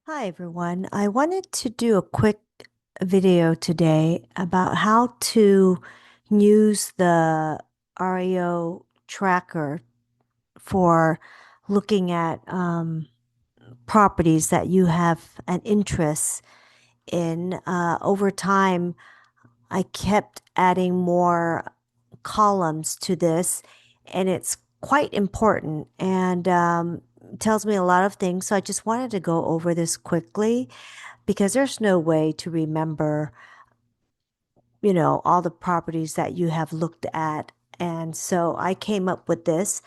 Hi everyone. I wanted to do a quick video today about how to use the REO tracker for looking at properties that you have an interest in. Over time, I kept adding more columns to this, and it's quite important and tells me a lot of things. So I just wanted to go over this quickly because there's no way to remember, all the properties that you have looked at. And so I came up with this.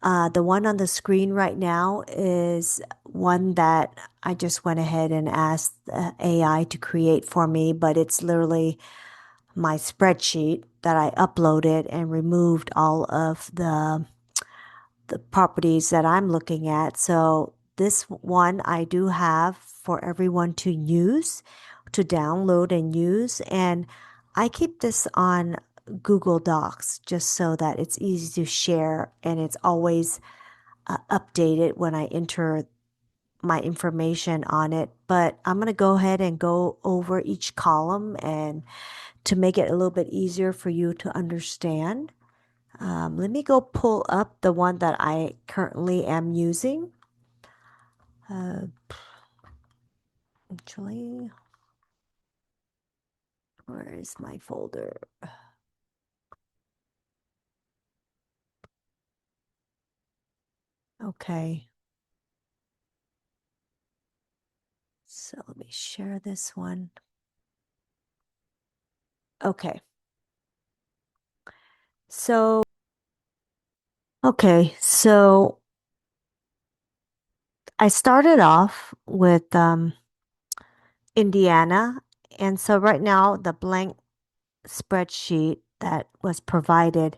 The one on the screen right now is one that I just went ahead and asked the AI to create for me, but it's literally my spreadsheet that I uploaded and removed all of the properties that I'm looking at. So this one I do have for everyone to use, to download and use. And I keep this on Google Docs just so that it's easy to share and it's always updated when I enter my information on it. But I'm going to go ahead and go over each column and to make it a little bit easier for you to understand. Let me go pull up the one that I currently am using. Uh, actually, where is my folder? Okay, so let me share this one. Okay, so, so I started off with Indiana. And so right now, the blank spreadsheet that was provided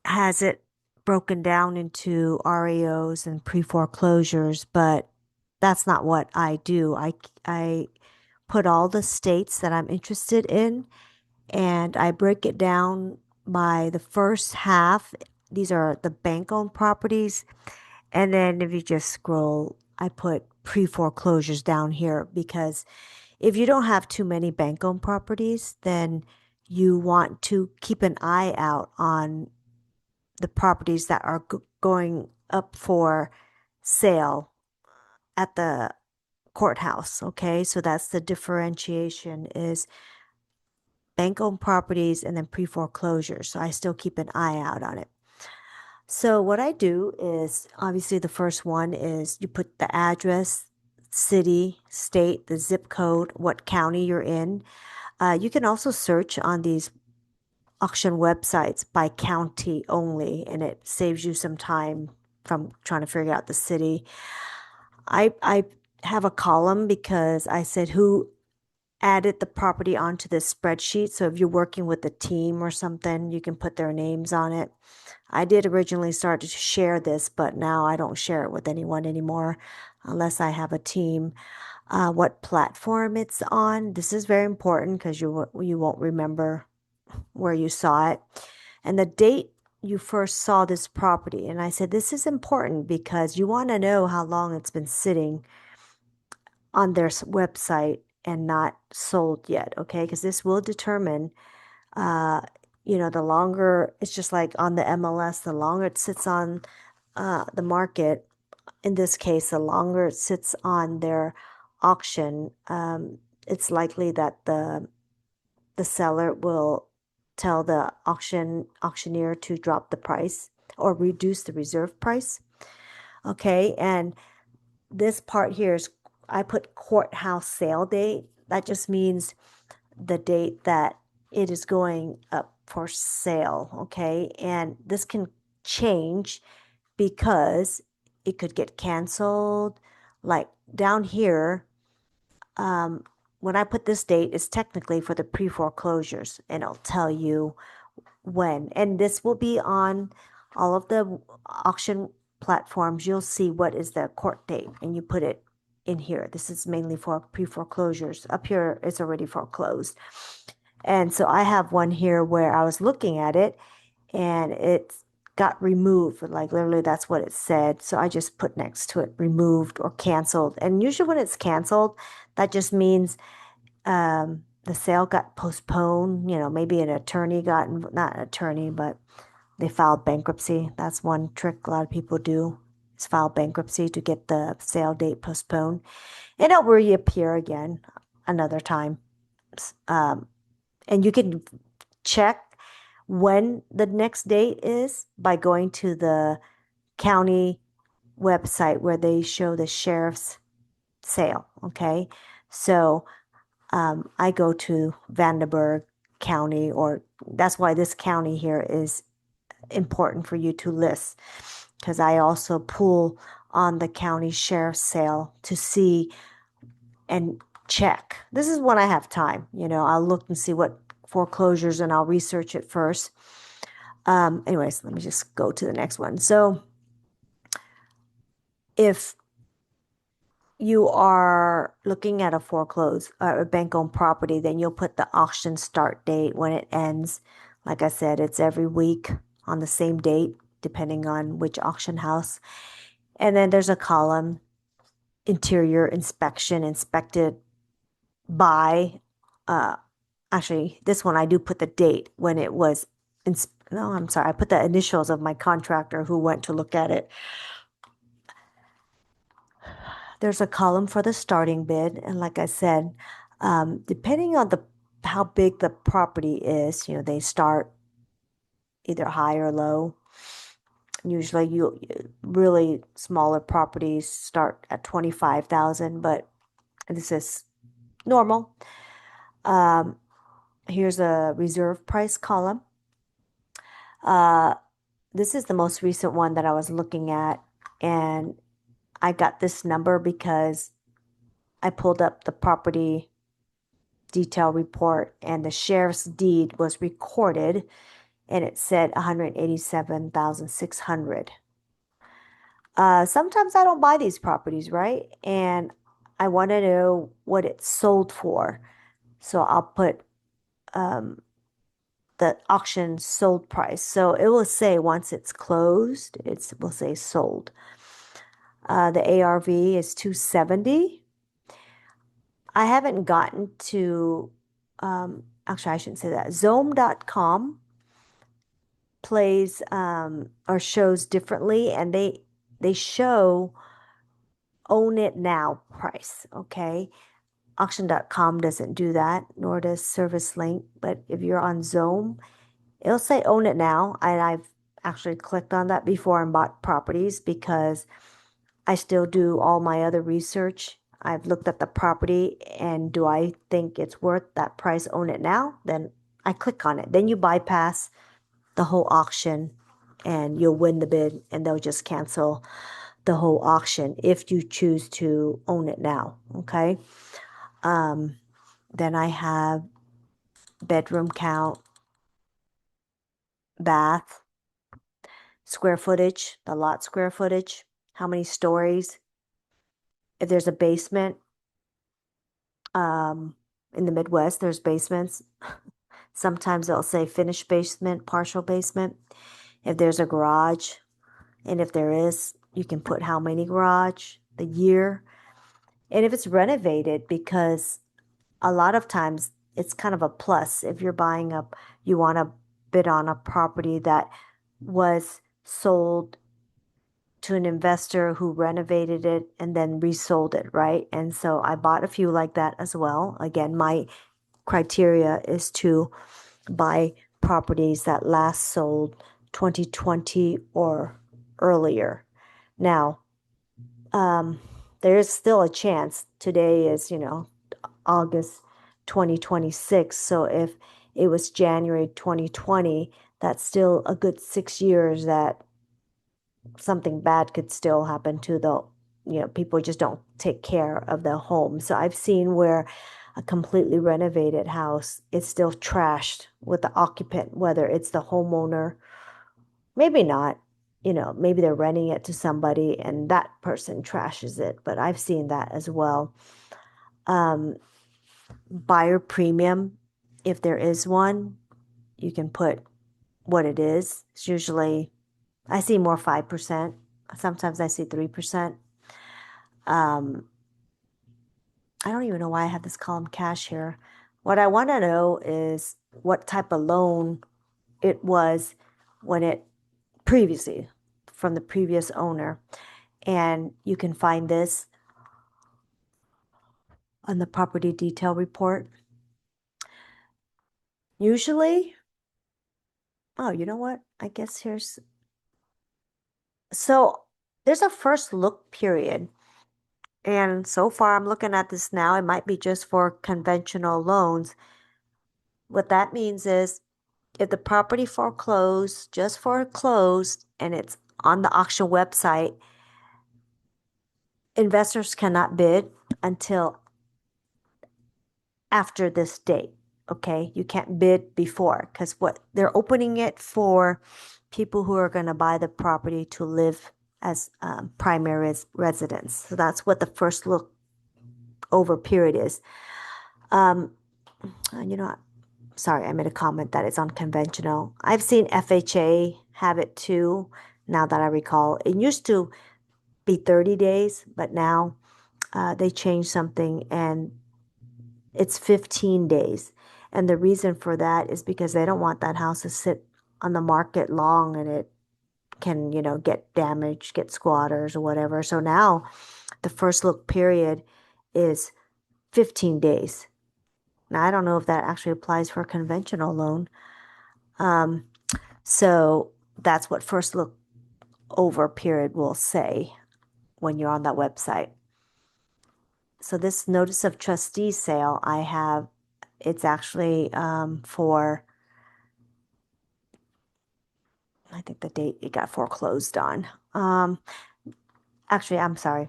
has it broken down into REOs and pre-foreclosures, but that's not what I do. I put all the states that I'm interested in and I break it down by the first half. These are the bank-owned properties. And then if you just scroll, I put pre-foreclosures down here because if you don't have too many bank-owned properties, then you want to keep an eye out on the properties that are going up for sale at the courthouse. Okay, so that's the differentiation is bank-owned properties and then pre-foreclosure. So I still keep an eye out on it. So what I do is obviously the first one is you put the address, city, state, the zip code, what county you're in. You can also search on these auction websites by county only, and it saves you some time from trying to figure out the city. I have a column because I said who added the property onto this spreadsheet. So if you're working with a team or something, you can put their names on it. I did originally start to share this, but now I don't share it with anyone anymore unless I have a team. What platform it's on. This is very important because you won't remember where you saw it and the date you first saw this property. And I said, this is important because you want to know how long it's been sitting on their website and not sold yet. Okay. Because this will determine, uh, the longer it's just like on the MLS, the longer it sits on the market, in this case, the longer it sits on their auction, it's likely that the seller will tell the auctioneer to drop the price or reduce the reserve price. Okay, and this part here is I put courthouse sale date. That just means the date that it is going up for sale. Okay, and this can change because it could get canceled. Like down here, um, when I put this date, it's technically for the pre foreclosures, and it'll tell you when. And this will be on all of the auction platforms. You'll see what is the court date, and you put it in here. This is mainly for pre foreclosures. Up here, it's already foreclosed. And so I have one here where I was looking at it, and it's got removed. Like literally, that's what it said. So I just put next to it removed or canceled. And usually when it's canceled, that just means the sale got postponed. Maybe an attorney not an attorney, but they filed bankruptcy. That's one trick a lot of people do is file bankruptcy to get the sale date postponed. And it'll reappear again another time. Um, and you can check when the next date is by going to the county website where they show the sheriff's sale. Okay. So I go to Vandenberg County, or that's why this county here is important for you to list, because I also pull on the county sheriff's sale to see and check. This is when I have time. I'll look and see what foreclosures and I'll research it first. Anyways, let me just go to the next one. So if you are looking at a foreclosed a bank-owned property, then you'll put the auction start date when it ends. Like I said, it's every week on the same date, depending on which auction house. And then there's a column, interior inspection, inspected by, uh, actually, this one I do put the date when it was, no, I'm sorry, I put the initials of my contractor who went to look at it. There's a column for the starting bid, and like I said, depending on the how big the property is, they start either high or low. Usually, you really smaller properties start at 25,000, but this is normal. Um, Here's a reserve price column. Uh, this is the most recent one that I was looking at, and I got this number because I pulled up the property detail report and the sheriff's deed was recorded and it said 187,600. Sometimes I don't buy these properties, right? And I want to know what it's sold for. So I'll put the auction sold price. So it will say once it's closed, it will say sold. The ARV is 270. I haven't gotten to, actually, I shouldn't say that. Zoom.com plays or shows differently, and they show own it now price. Okay. Auction.com doesn't do that, nor does Service Link. But if you're on Zoom, it'll say own it now. And I've actually clicked on that before and bought properties because I still do all my other research. I've looked at the property and do I think it's worth that price, own it now? Then I click on it. Then you bypass the whole auction and you'll win the bid and they'll just cancel the whole auction if you choose to own it now. Okay. Then I have bedroom count, bath, square footage, the lot square footage, how many stories. If there's a basement, in the Midwest, there's basements. Sometimes they'll say finished basement, partial basement. If there's a garage, and if there is, you can put how many garage, the year, and if it's renovated, because a lot of times it's kind of a plus if you're buying up, you want to bid on a property that was sold to an investor who renovated it and then resold it, right? And so I bought a few like that as well. Again, my criteria is to buy properties that last sold 2020 or earlier. Now, there is still a chance. Today is, August 2026. So if it was January 2020, that's still a good 6 years that something bad could still happen to the, people just don't take care of the home. So I've seen where a completely renovated house is still trashed with the occupant, whether it's the homeowner, maybe not, maybe they're renting it to somebody and that person trashes it, but I've seen that as well. Buyer premium, if there is one, you can put what it is. It's usually I see more 5%. Sometimes I see 3%. Um, I don't even know why I have this column cash here. What I want to know is what type of loan it was when it previously from the previous owner. And you can find this on the property detail report. Usually, oh, you know what? I guess so there's a first look period. And so far, I'm looking at this now. It might be just for conventional loans. What that means is if the property foreclosed, just foreclosed, and it's on the auction website, investors cannot bid until after this date. Okay, you can't bid before because what they're opening it for people who are going to buy the property to live as primary residence. So that's what the first look over period is. Um, you know, sorry, I made a comment that it's unconventional. I've seen FHA have it too. Now that I recall, it used to be 30 days, but now they changed something and it's 15 days. And the reason for that is because they don't want that house to sit on the market long and it can, get damaged, get squatters or whatever. So now the first look period is 15 days. Now, I don't know if that actually applies for a conventional loan. Um, so that's what first look over period will say when you're on that website. So this notice of trustee sale I have, it's actually for, I think the date it got foreclosed on. Actually, I'm sorry.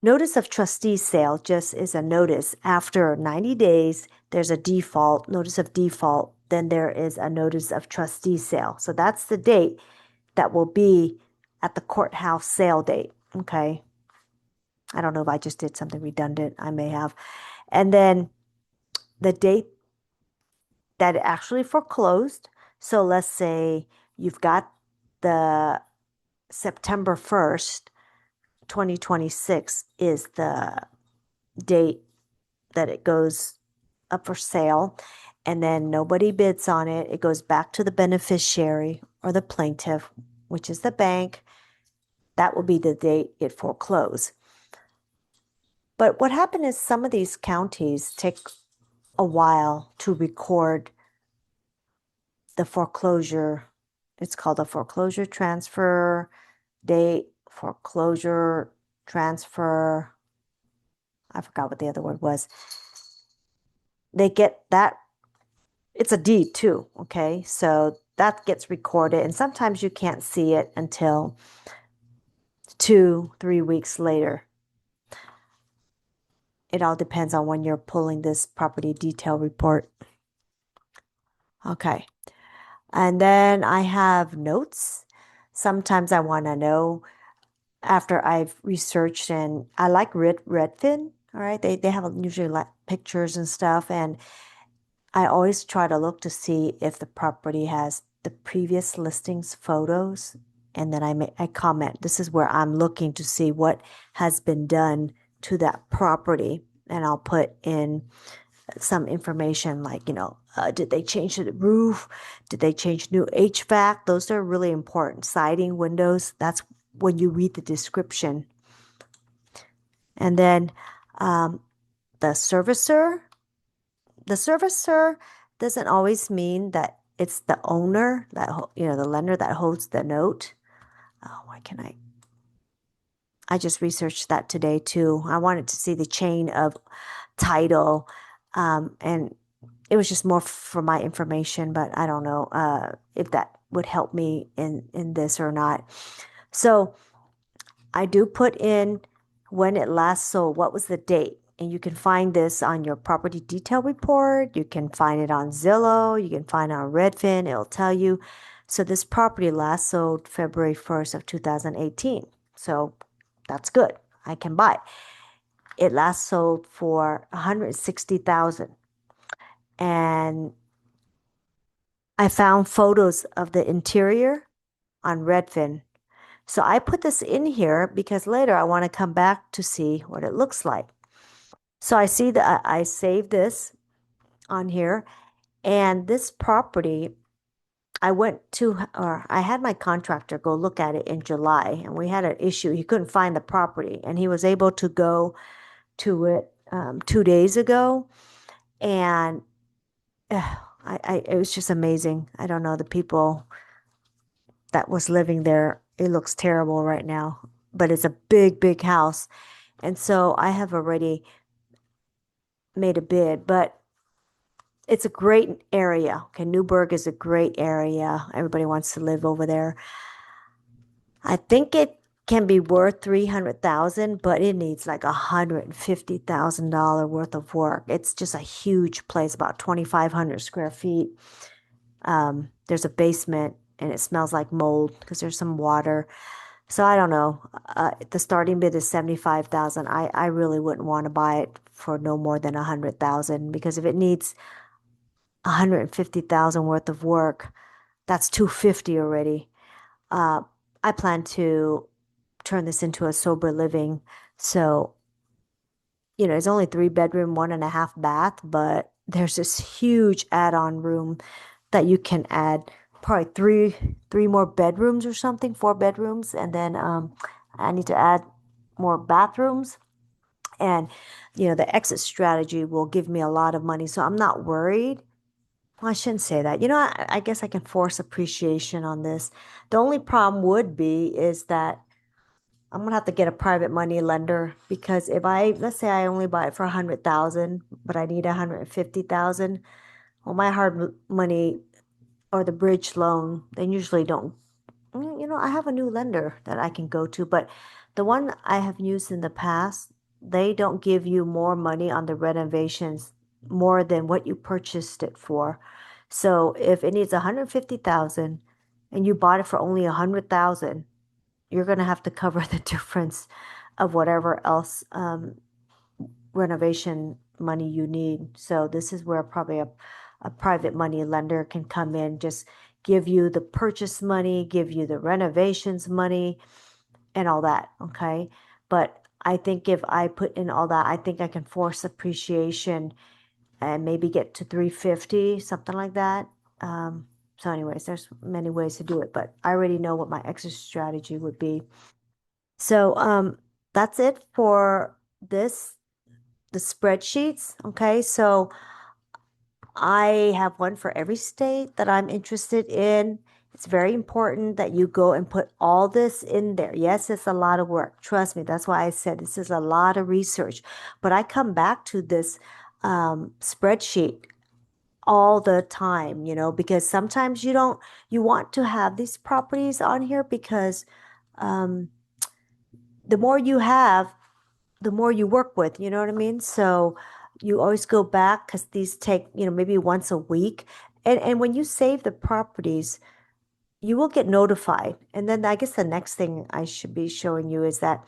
Notice of trustee sale just is a notice. After 90 days, there's a default, notice of default. Then there is a notice of trustee sale. So that's the date that will be at the courthouse sale date. Okay. I don't know if I just did something redundant. I may have. And then the date that it actually foreclosed. So let's say you've got the September 1st, 2026 is the date that it goes up for sale. And then nobody bids on it. It goes back to the beneficiary or the plaintiff, which is the bank. That will be the date it foreclosed. But what happened is some of these counties take a while to record the foreclosure. It's called a foreclosure transfer date, foreclosure transfer. I forgot what the other word was. They get that. It's a deed too. Okay. So that gets recorded. And sometimes you can't see it until 2, 3 weeks later. It all depends on when you're pulling this property detail report. Okay. And then I have notes. Sometimes I want to know after I've researched, and I like Redfin. All right. They have usually like pictures and stuff. And I always try to look to see if the property has the previous listings photos. And then I comment. This is where I'm looking to see what has been done to that property. And I'll put in some information like, did they change the roof? Did they change new HVAC? Those are really important. Siding, windows, that's when you read the description. And then the servicer. The servicer doesn't always mean that it's the owner, that, the lender that holds the note. Oh, why can I just researched that today too. I wanted to see the chain of title. And it was just more for my information, but I don't know if that would help me in this or not. So I do put in when it last sold, what was the date? And you can find this on your property detail report. You can find it on Zillow. You can find it on Redfin. It'll tell you. So this property last sold February 1st of 2018. So that's good. I can buy. It last sold for 160,000. And I found photos of the interior on Redfin. So I put this in here because later I want to come back to see what it looks like. So I see that I saved this on here, and this property I went to, or I had my contractor go look at it in July, and we had an issue. He couldn't find the property, and he was able to go to it 2 days ago, and it was just amazing. I don't know, the people that was living there, it looks terrible right now, but it's a big, big house. And so I have already made a bid, but it's a great area. Okay, Newburgh is a great area. Everybody wants to live over there. I think it can be worth 300,000, but it needs like $150,000 worth of work. It's just a huge place, about 2,500 square feet. There's a basement and it smells like mold because there's some water. So I don't know. The starting bid is 75,000. I really wouldn't want to buy it for no more than 100,000, because if it needs 150,000 worth of work, that's 250 already. Uh, I plan to turn this into a sober living. So, it's only 3 bedroom, 1.5 bath, but there's this huge add-on room that you can add probably three more bedrooms or something, 4 bedrooms, and then I need to add more bathrooms. And the exit strategy will give me a lot of money, so I'm not worried. Well, I shouldn't say that. I guess I can force appreciation on this. The only problem would be is that I'm gonna have to get a private money lender, because if let's say I only buy it for 100,000, but I need 150,000, well, my money or the bridge loan, they usually don't. I have a new lender that I can go to, but the one I have used in the past, they don't give you more money on the renovations more than what you purchased it for. So if it needs 150,000 and you bought it for only 100,000, you're going to have to cover the difference of whatever else renovation money you need. So this is where probably a private money lender can come in, just give you the purchase money, give you the renovations money, and all that. Okay. But I think if I put in all that, I think I can force appreciation and maybe get to 350, something like that. So anyways, there's many ways to do it, but I already know what my exit strategy would be. So that's it for the spreadsheets. Okay, so I have one for every state that I'm interested in. It's very important that you go and put all this in there. Yes, it's a lot of work. Trust me, that's why I said this is a lot of research. But I come back to this spreadsheet all the time, because sometimes you want to have these properties on here because um, the more you have, the more you work with, you know what I mean? So you always go back because these take, maybe once a week. And when you save the properties, you will get notified. And then I guess the next thing I should be showing you is that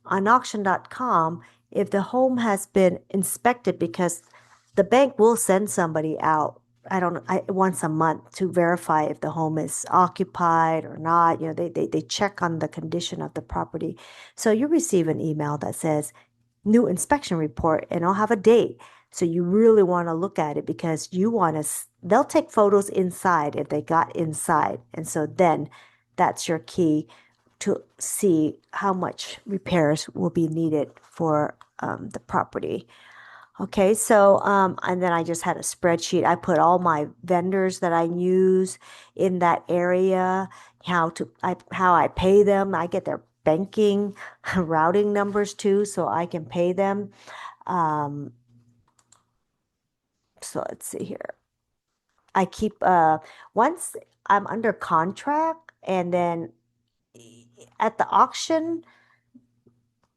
on auction.com, if the home has been inspected, because the bank will send somebody out, I don't know, once a month to verify if the home is occupied or not. They check on the condition of the property. So you receive an email that says new inspection report, and I'll have a date. So you really want to look at it because you want to, they'll take photos inside if they got inside. And so then that's your key to see how much repairs will be needed for the property. Okay, so and then I just had a spreadsheet. I put all my vendors that I use in that area, how I pay them. I get their banking routing numbers too, so I can pay them. Um, so let's see here. I keep once I'm under contract, and then at the auction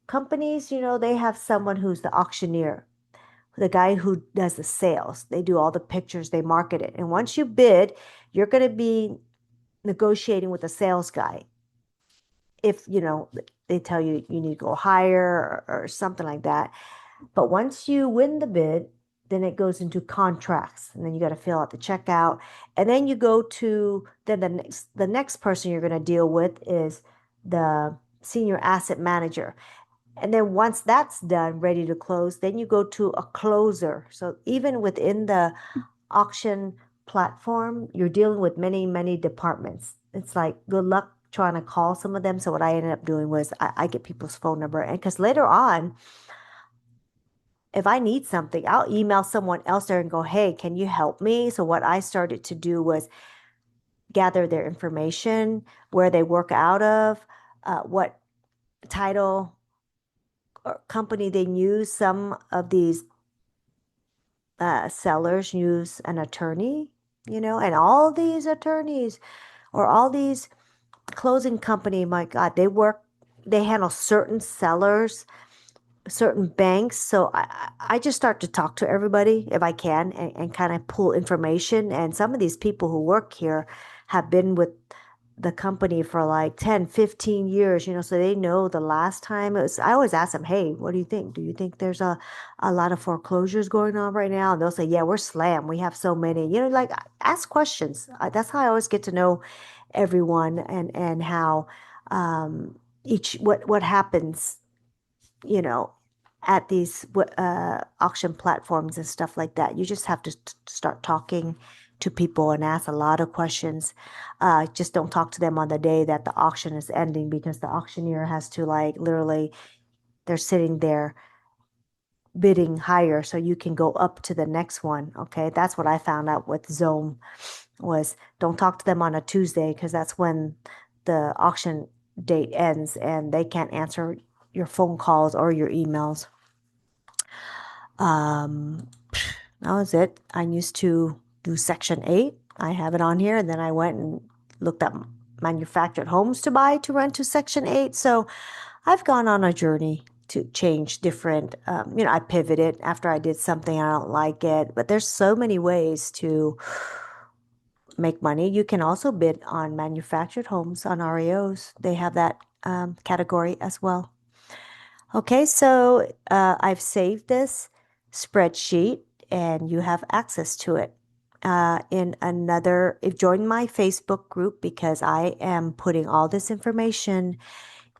companies, they have someone who's the auctioneer, the guy who does the sales. They do all the pictures, they market it. And once you bid, you're going to be negotiating with the sales guy. If, they tell you you need to go higher, or something like that. But once you win the bid, then it goes into contracts, and then you got to fill out the checkout, and then you go to then the next person you're going to deal with is the senior asset manager. And then once that's done, ready to close, then you go to a closer. So even within the auction platform, you're dealing with many, many departments. It's like good luck trying to call some of them. So what I ended up doing was I get people's phone number, and because later on, if I need something, I'll email someone else there and go, hey, can you help me? So what I started to do was gather their information, where they work out of, what title or company they use. Some of these sellers use an attorney, and all these attorneys or all these closing company, my God, they handle certain sellers, certain banks. So I just start to talk to everybody if I can, and kind of pull information. And some of these people who work here have been with the company for like 10, 15 years, so they know the last time it was. I always ask them, hey, what do you think? Do you think there's a lot of foreclosures going on right now? And they'll say, yeah, we're slammed. We have so many, like ask questions. That's how I always get to know everyone, and how each what happens, you know, at these auction platforms and stuff like that. You just have to start talking to people and ask a lot of questions. Just don't talk to them on the day that the auction is ending, because the auctioneer has to, like, literally, they're sitting there bidding higher so you can go up to the next one. Okay, that's what I found out with Zome, was don't talk to them on a Tuesday, because that's when the auction date ends and they can't answer your phone calls or your emails. Um, that was it. I used to do Section 8. I have it on here. And then I went and looked up manufactured homes to buy to rent to Section 8. So I've gone on a journey to change different, I pivoted after I did something I don't like it. But there's so many ways to make money. You can also bid on manufactured homes on REOs. They have that category as well. Okay, so I've saved this spreadsheet and you have access to it. Join my Facebook group, because I am putting all this information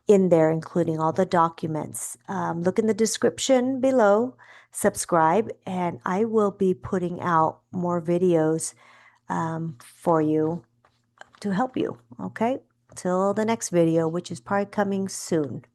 in there, including all the documents. Look in the description below, subscribe, and I will be putting out more videos for you to help you. Okay, till the next video, which is probably coming soon.